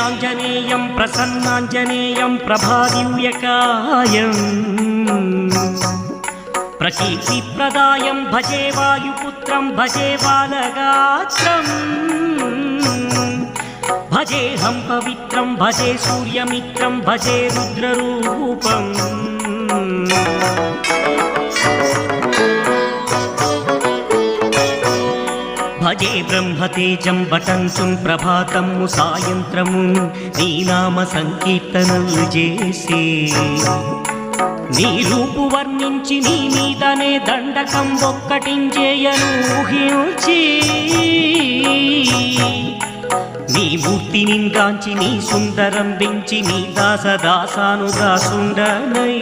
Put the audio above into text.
శ్రీయాంజనేయం ప్రసన్నాంజనేయం ప్రభాదివ్యకాయం ప్రకీర్తిప్రదాయం భజే వాయుపుత్రం భజే బాలగాత్రం భజేహం పవిత్రం భజే సూర్యమిత్రం భజే రుద్రరూపం భజే బ్రహ్మతేజం బటంచుం ప్రభాతము సాయంత్రము నీ నామ సంకీర్తనలు చేసే నీ రూపు వర్ణించి నీ మీదనే దండకం ఒక్కటించేయను ఊహించి నీ మూర్తి నింగాంచి నీ సుందరం పెంచి నీ దాసదాసాను దాసుండనై